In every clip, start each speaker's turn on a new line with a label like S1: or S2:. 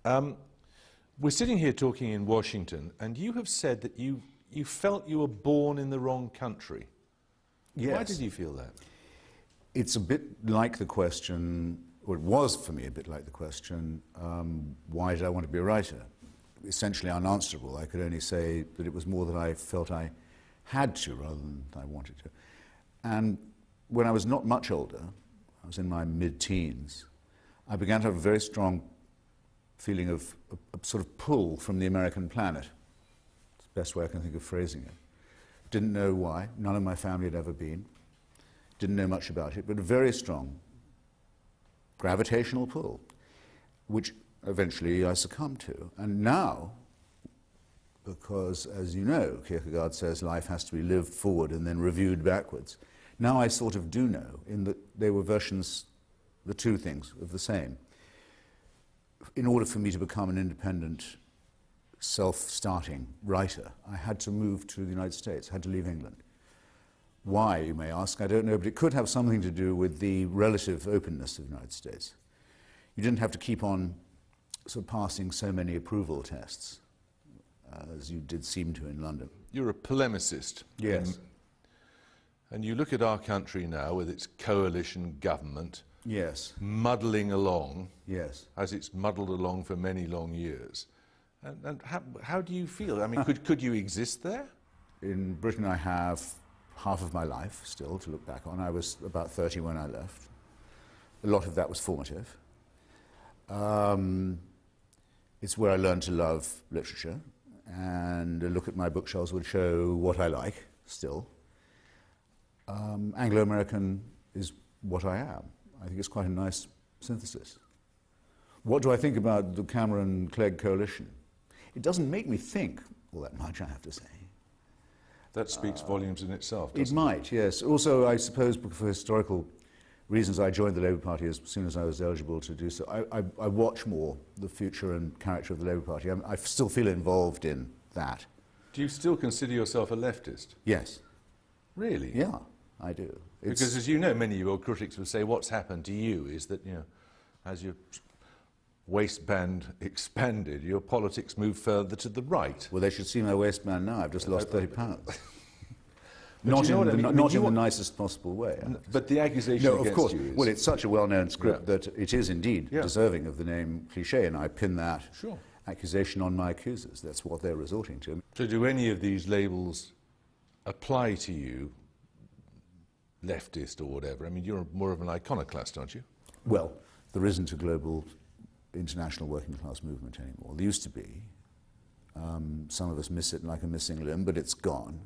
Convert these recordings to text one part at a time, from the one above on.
S1: We're sitting here talking in Washington, and you have said that you felt you were born in the wrong country.
S2: Yes.
S1: Why did you feel that?
S2: It's a bit like the question, or it was for me a bit like the question, why did I want to be a writer? Essentially unanswerable. I could only say that it was more that I felt I had to rather than I wanted to. And when I was not much older, I was in my mid-teens, I began to have a very strong feeling of a sort of pull from the American planet. It's the best way I can think of phrasing it. Didn't know why. None of my family had ever been. Didn't know much about it, but a very strong gravitational pull, which eventually I succumbed to. And now, because, as you know, Kierkegaard says life has to be lived forward and then reviewed backwards, now I sort of do know, in that they were versions, the two things, of the same. In order for me to become an independent, self-starting writer, I had to move to the United States, had to leave England. Why, you may ask, I don't know, but it could have something to do with the relative openness of the United States. You didn't have to keep on sort of passing so many approval tests, as you did seem to in London.
S1: You're a polemicist.
S2: Yes.
S1: And you look at our country now with its coalition government,
S2: yes,
S1: muddling along,
S2: yes,
S1: as it's muddled along for many long years. And how do you feel? I mean, could you exist there?
S2: In Britain I have half of my life still to look back on. I was about 30 when I left. A lot of that was formative. It's where I learned to love literature, and a look at my bookshelves would show what I like still. Anglo-American is what I am. I think it's quite a nice synthesis. What do I think about the Cameron-Clegg coalition? It doesn't make me think all that much, I have to say.
S1: That speaks volumes in itself, doesn't it?
S2: It might, yes. Also, I suppose, for historical reasons, I joined the Labour Party as soon as I was eligible to do so. I watch more the future and character of the Labour Party. I still feel involved in that.
S1: Do you still consider yourself a leftist?
S2: Yes.
S1: Really?
S2: Yeah, I do.
S1: Because, as you know, many of your critics would say what's happened to you is that, you know, as your waistband expanded, your politics moved further to the right.
S2: Well, they should see my waistband now. I've just lost 30 pounds.
S1: Not in
S2: the nicest possible way.
S1: But the accusation against you is...
S2: Well, it's such a well-known script that it is indeed deserving of the name cliché, and I pin that accusation on my accusers. That's what they're resorting to.
S1: So do any of these labels apply to you, leftist or whatever? I mean, you're more of an iconoclast, aren't you?
S2: Well, there isn't a global international working class movement anymore. There used to be. Some of us miss it like a missing limb, but it's gone.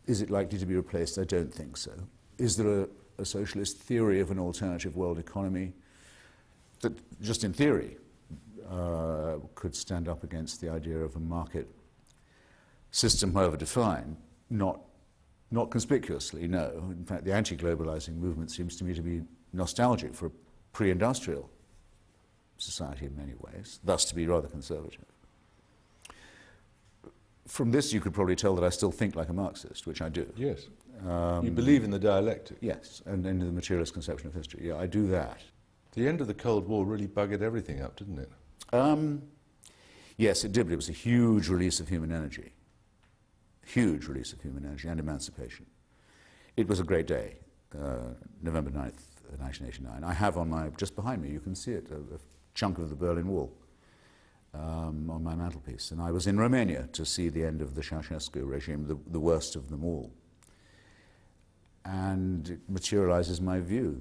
S2: Is it likely to be replaced? I don't think so. Is there a socialist theory of an alternative world economy that, just in theory, could stand up against the idea of a market system, however defined? Not conspicuously, no. In fact, the anti-globalizing movement seems to me to be nostalgic for a pre-industrial society in many ways, thus to be rather conservative. From this, you could probably tell that I still think like a Marxist, which I do.
S1: Yes. You believe in the dialectic.
S2: Yes, and in the materialist conception of history. Yeah, I do that.
S1: The end of the Cold War really buggered everything up, didn't it?
S2: Yes, it did, but it was a huge release of human energy. Huge release of human energy and emancipation. It was a great day, November 9th, 1989. I have on my, just behind me, you can see it, a chunk of the Berlin Wall. On my mantelpiece, and I was in Romania to see the end of the Ceausescu regime, the worst of them all. And it materializes my view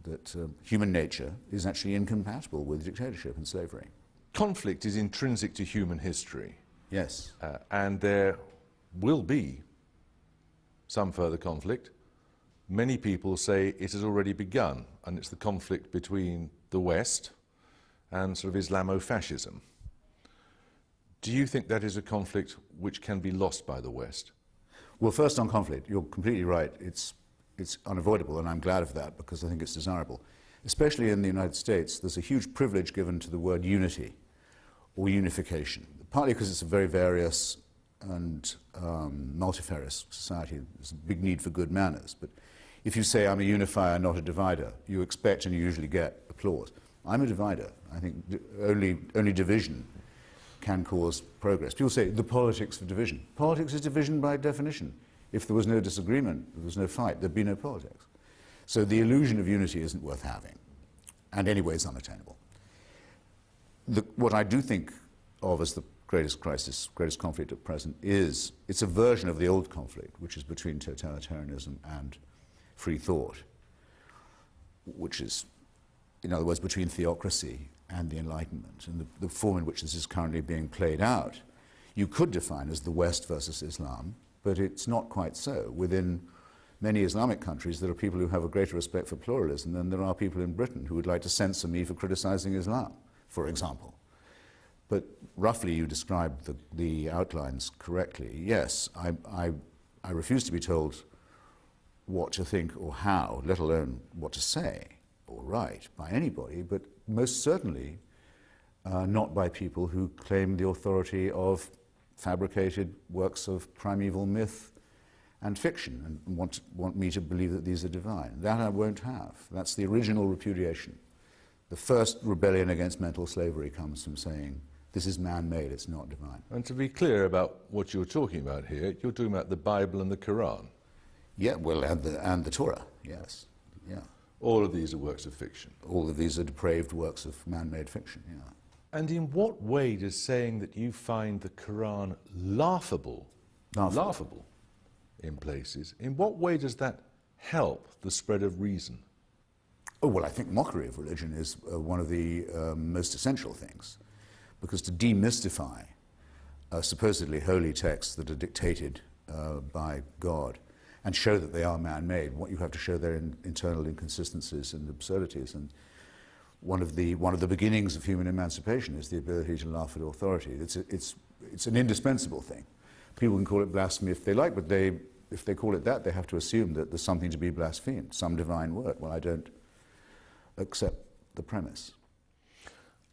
S2: that human nature is actually incompatible with dictatorship and slavery.
S1: Conflict is intrinsic to human history.
S2: Yes.
S1: And there will be some further conflict. Many people say it has already begun, and it's the conflict between the West and sort of Islamofascism. Do you think that is a conflict which can be lost by the West?
S2: Well, first on conflict, you're completely right. It's unavoidable, and I'm glad of that because I think it's desirable. Especially in the United States, there's a huge privilege given to the word unity or unification, partly because it's a very various and multifarious society. There's a big need for good manners. But if you say, I'm a unifier, not a divider, you expect and you usually get applause. I'm a divider. I think only division can cause progress. People say the politics of division. Politics is division by definition. If there was no disagreement, if there was no fight, there'd be no politics. So the illusion of unity isn't worth having, and anyway it's unattainable. What I do think of as the greatest crisis, greatest conflict at present is, it's a version of the old conflict, which is between totalitarianism and free thought, which is, in other words, between theocracy and the Enlightenment. And the form in which this is currently being played out, you could define as the West versus Islam, but it's not quite so. Within many Islamic countries, there are people who have a greater respect for pluralism than there are people in Britain who would like to censor me for criticizing Islam, for example. But roughly you described the outlines correctly. Yes, I refuse to be told what to think or how, let alone what to say or write by anybody, but most certainly not by people who claim the authority of fabricated works of primeval myth and fiction and want me to believe that these are divine. That I won't have. That's the original repudiation. The first rebellion against mental slavery comes from saying, this is man-made, it's not divine.
S1: And to be clear about what you're talking about here, you're talking about the Bible and the Quran.
S2: Yeah, well, and the Torah, yes, yeah.
S1: All of these are works of fiction.
S2: All of these are depraved works of man-made fiction, yeah.
S1: And in what way does saying that you find the Quran laughable in places, in what way does that help the spread of reason?
S2: Oh, well, I think mockery of religion is one of the most essential things, because to demystify supposedly holy texts that are dictated by God and show that they are man-made, what you have to show their internal inconsistencies and absurdities. And one of the beginnings of human emancipation is the ability to laugh at authority. It's an indispensable thing. People can call it blasphemy if they like, but if they call it that, they have to assume that there's something to be blasphemed, some divine word. Well, I don't accept the premise.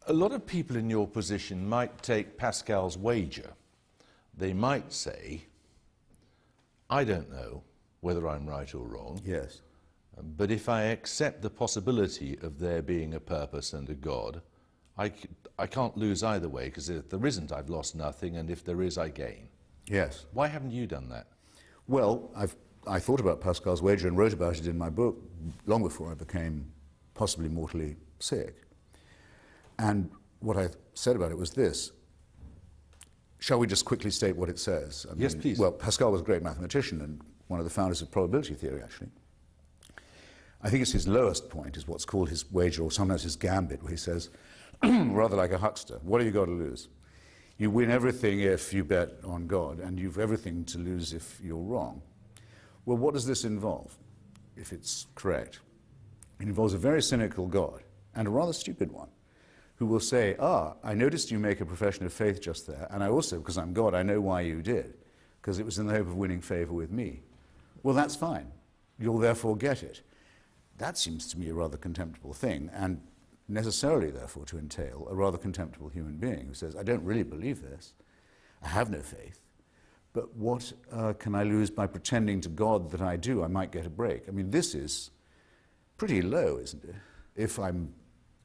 S1: A lot of people in your position might take Pascal's wager. They might say, I don't know whether I'm right or wrong.
S2: Yes.
S1: But if I accept the possibility of there being a purpose and a God, I can't lose either way, because if there isn't, I've lost nothing, and if there is, I gain.
S2: Yes.
S1: Why haven't you done that?
S2: Well, I thought about Pascal's wager and wrote about it in my book long before I became possibly mortally sick. And what I said about it was this. Shall we just quickly state what it says?
S1: Yes, please.
S2: Well, Pascal was a great mathematician and one of the founders of probability theory, actually. I think it's his lowest point is what's called his wager, or sometimes his gambit, where he says, rather like a huckster, what have you got to lose? You win everything if you bet on God, and you've everything to lose if you're wrong. Well, what does this involve, if it's correct? It involves a very cynical God, and a rather stupid one, who will say, I noticed you make a profession of faith just there, and I also, because I'm God, I know why you did, because it was in the hope of winning favor with me. Well, that's fine. You'll therefore get it. That seems to me a rather contemptible thing, and necessarily, therefore, to entail a rather contemptible human being who says, I don't really believe this, I have no faith, but what can I lose by pretending to God that I do? I might get a break. I mean, this is pretty low, isn't it? If I'm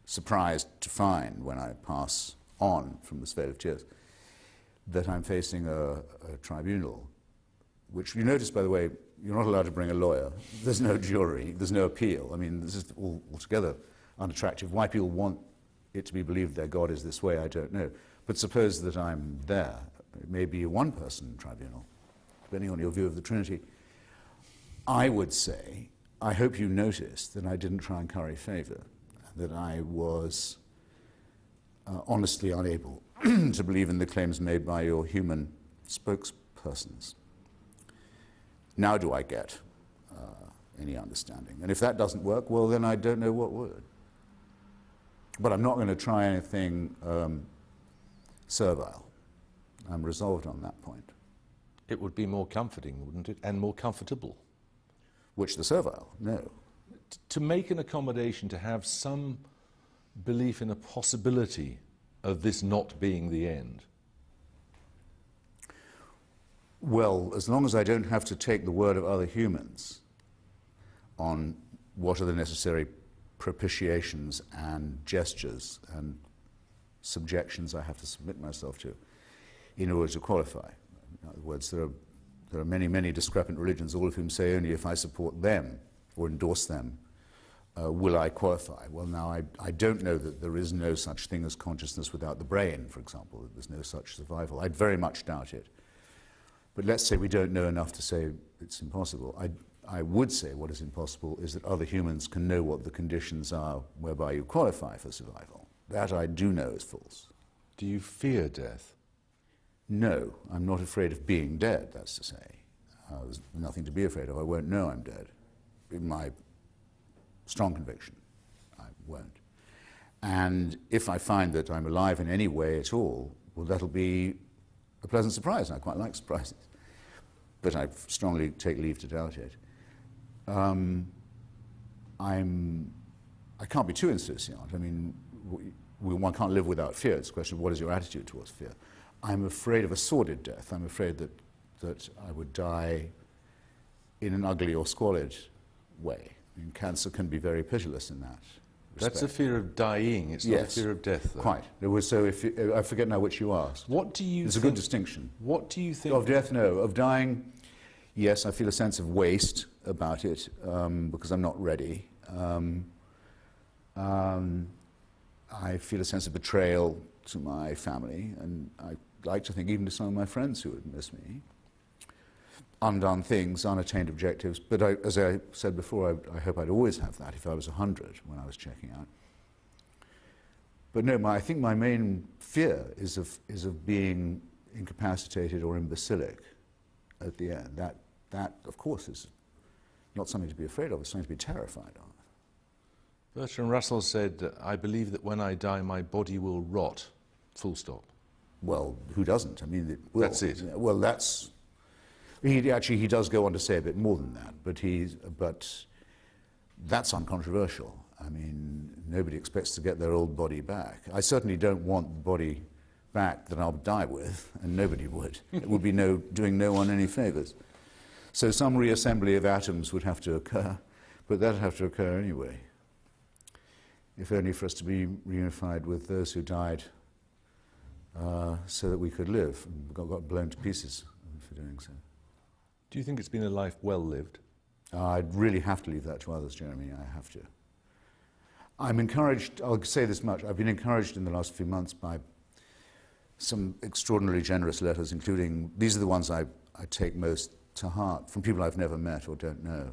S2: surprised to find, when I pass on from this vale of tears, that I'm facing a tribunal, which you notice, by the way, you're not allowed to bring a lawyer. There's no jury. There's no appeal. I mean, this is altogether unattractive. Why people want it to be believed their God is this way, I don't know. But suppose that I'm there. It may be a one-person tribunal, depending on your view of the Trinity. I would say, I hope you noticed that I didn't try and curry favor, that I was honestly unable to believe in the claims made by your human spokespersons. Now do I get any understanding? And if that doesn't work, well, then I don't know what would. But I'm not going to try anything servile. I'm resolved on that point.
S1: It would be more comforting, wouldn't it? And more comfortable.
S2: Which the servile? No.
S1: To make an accommodation, to have some belief in a possibility of this not being the end.
S2: Well, as long as I don't have to take the word of other humans on what are the necessary propitiations and gestures and subjections I have to submit myself to in order to qualify. In other words, there are many, many discrepant religions, all of whom say only if I support them or endorse them will I qualify. Well, now, I don't know that there is no such thing as consciousness without the brain, for example, that there's no such survival. I'd very much doubt it. But let's say we don't know enough to say it's impossible. I would say what is impossible is that other humans can know what the conditions are whereby you qualify for survival. That I do know is false.
S1: Do you fear death?
S2: No, I'm not afraid of being dead, that's to say. There's nothing to be afraid of. I won't know I'm dead. In my strong conviction, I won't. And if I find that I'm alive in any way at all, well, that'll be a pleasant surprise, and I quite like surprises. But I strongly take leave to doubt it. I can't be too insouciant. I mean, one can't live without fear. It's a question of what is your attitude towards fear. I'm afraid of a sordid death. I'm afraid that I would die in an ugly or squalid way. I mean, cancer can be very pitiless in that respect.
S1: That's a fear of dying, it's not a fear of death, though.
S2: Quite. So I forget now which you asked.
S1: What do you
S2: It's a good distinction.
S1: What do you think?
S2: Of death, no. Of dying, yes, I feel a sense of waste about it because I'm not ready. I feel a sense of betrayal to my family, and I like to think even to some of my friends who would miss me. Undone things, unattained objectives, but as I said before, I hope I'd always have that if I was 100 when I was checking out. But no, I think my main fear is of being incapacitated or imbecilic at the end. That, of course, is not something to be afraid of, it's something to be terrified of.
S1: Bertrand Russell said, I believe that when I die, my body will rot, full stop.
S2: Well, who doesn't? I mean, it will.
S1: That's it.
S2: Well, that's... He does go on to say a bit more than that, but that's uncontroversial. I mean, nobody expects to get their old body back. I certainly don't want the body back that I'll die with, and nobody would. It would be doing no one any favours. So some reassembly of atoms would have to occur, but that would have to occur anyway, if only for us to be reunified with those who died so that we could live, and got blown to pieces for doing so.
S1: Do you think it's been a life well lived?
S2: I'd really have to leave that to others, Jeremy. I have to. I'm encouraged, I'll say this much, I've been encouraged in the last few months by some extraordinarily generous letters, including, these are the ones I take most to heart, from people I've never met or don't know.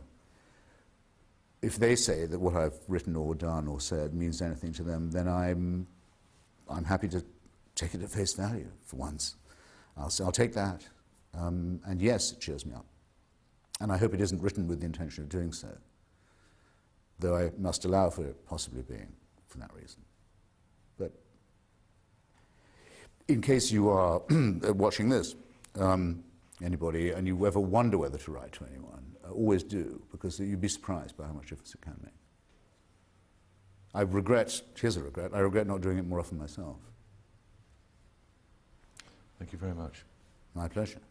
S2: If they say that what I've written or done or said means anything to them, then I'm happy to take it at face value for once. I'll take that. And yes, it cheers me up. And I hope it isn't written with the intention of doing so, though I must allow for it possibly being for that reason. But in case you are watching this, anybody, and you ever wonder whether to write to anyone, always do, because you'd be surprised by how much difference it can make. Here's a regret, I regret not doing it more often myself.
S1: Thank you very much.
S2: My pleasure.